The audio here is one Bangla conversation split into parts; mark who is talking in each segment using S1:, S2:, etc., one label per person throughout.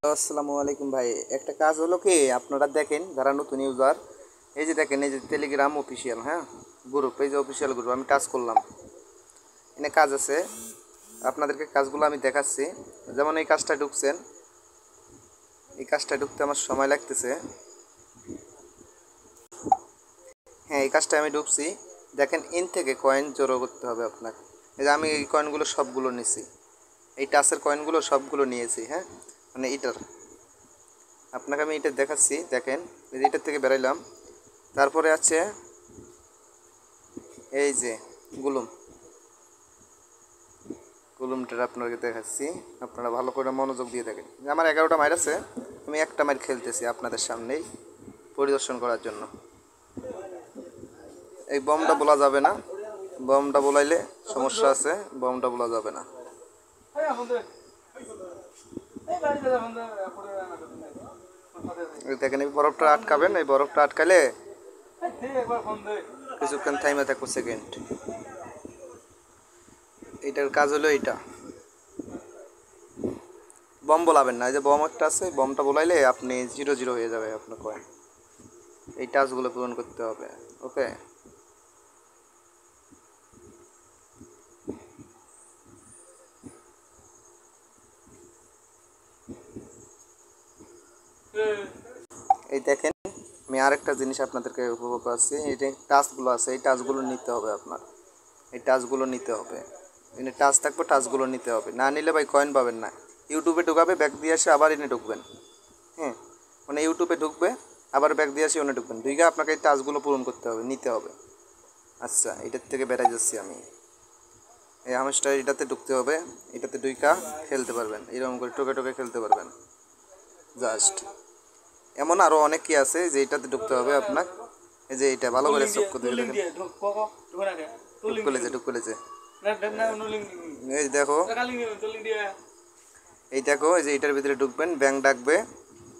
S1: আসসালামু আলাইকুম ভাই। একটা কাজ হলো কি, আপনারা দেখেন যারা নতুন ইউজার, এই যে দেখেন, এই যে টেলিগ্রাম অফিসিয়াল, হ্যাঁ, গ্রুপ, এই যে অফিসিয়াল গ্রুপ আমি টাচ করলাম। এখানে কাজ আছে, আপনাদেরকে কাজগুলো আমি দেখাচ্ছি। যেমন এই কাজটা ঢুকছেন, এই কাজটা ঢুকতে আমার সময় লাগতেছে। হ্যাঁ, এই কাজটা আমি ঢুকছি। দেখেন, ইন থেকে কয়েন জড়ো করতে হবে আপনাকে। এই যে আমি এই কয়েনগুলো সবগুলো নিছি, এই টাচের কয়েনগুলো সবগুলো নিয়েছি, হ্যাঁ, মানে এটার আপনাকে আমি এটা দেখাচ্ছি। দেখেন, এই যে এটার থেকে বেরাইলাম, তারপরে আছে এই যে গুলুম, গুলুমটা আপনাকে দেখাচ্ছি। আপনারা ভালো করে মনোযোগ দিয়ে দেখেন। আমার 11টা মাইর আছে, আমি একটা মাইর খেলতেছি আপনাদের সামনেই পরিদর্শন করার জন্য। এই বমটা বলা যাবে না, বমটা বলাইলে সমস্যা আছে, বমটা বলা যাবে না। দেখেন, এই বরফটা আটকাবেন, এই বরফটা আটকালে কিছুক্ষণ টাইমে থাকবো সেকেন্ড। এইটার কাজ হলো এইটা, বম বলাবেন না। এই যে বম একটা আছে, বমটা বলাইলে আপনি 0-0 হয়ে যাবে আপনার কয়েন। এই টাস্কগুলো পূরণ করতে হবে, ওকে। এই দেখেন, আমি আরেকটা জিনিস আপনাদেরকে উপভোগ করছি। এই যে টাস্কগুলো আছে, এই টাস্কগুলো নিতে হবে আপনার, এই টাস্কগুলো নিতে হবে। এনে টাচ থাকবে, টাচগুলো নিতে হবে, না নিলে ভাই কয়েন পাবেন না। ইউটিউবে ঢুকাবে, ব্যাক দিয়ে এসে আবার এনে ঢুকবেন। হ্যাঁ, মানে ইউটিউবে ঢুকবে, আবার ব্যাক দিয়ে এসে এনে ঢুকবেন। দুইটা আপনাকে এই টাস্কগুলো পূরণ করতে হবে, নিতে হবে। আচ্ছা, এটার থেকে বেড়াই যাচ্ছি আমি। এই হামেশটা এটাতে ঢুকতে হবে, এটাতে দুইটা খেলতে পারবেন, এরকম করে টোকে টোকে খেলতে পারবেন জাস্ট। এমন আরও অনেক কি আছে যে এটাতে ঢুকতে হবে আপনার। এই যে এটা ভালো করে চোখ করে দেখেন, ঢুক করেছে, ঢুক করেছে। এই দেখো, এই দেখো, এই যে এটার ভিতরে ঢুকবেন, ব্যাংক ডাকবে,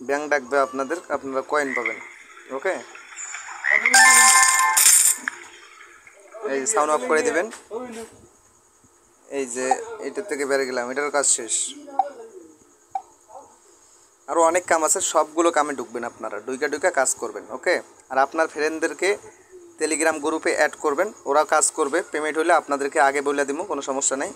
S1: ব্যাংক ডাকবে আপনাদের, আপনারা কয়েন পাবেন, ওকে। এই সাউন্ড অফ করে দেবেন। এই যে এটার থেকে বেড়ে গেলাম, এটার কাজ শেষ। আরও অনেক কাম আছে, সবগুলো কামে ঢুকবেন আপনারা, ডুইকা ডুইকা কাজ করবেন, ওকে। আর আপনার ফ্রেন্ডদেরকে টেলিগ্রাম গ্রুপে অ্যাড করবেন, ওরা কাজ করবে। পেমেন্ট হলে আপনাদেরকে আগে বলে দিব, কোনো সমস্যা নেই।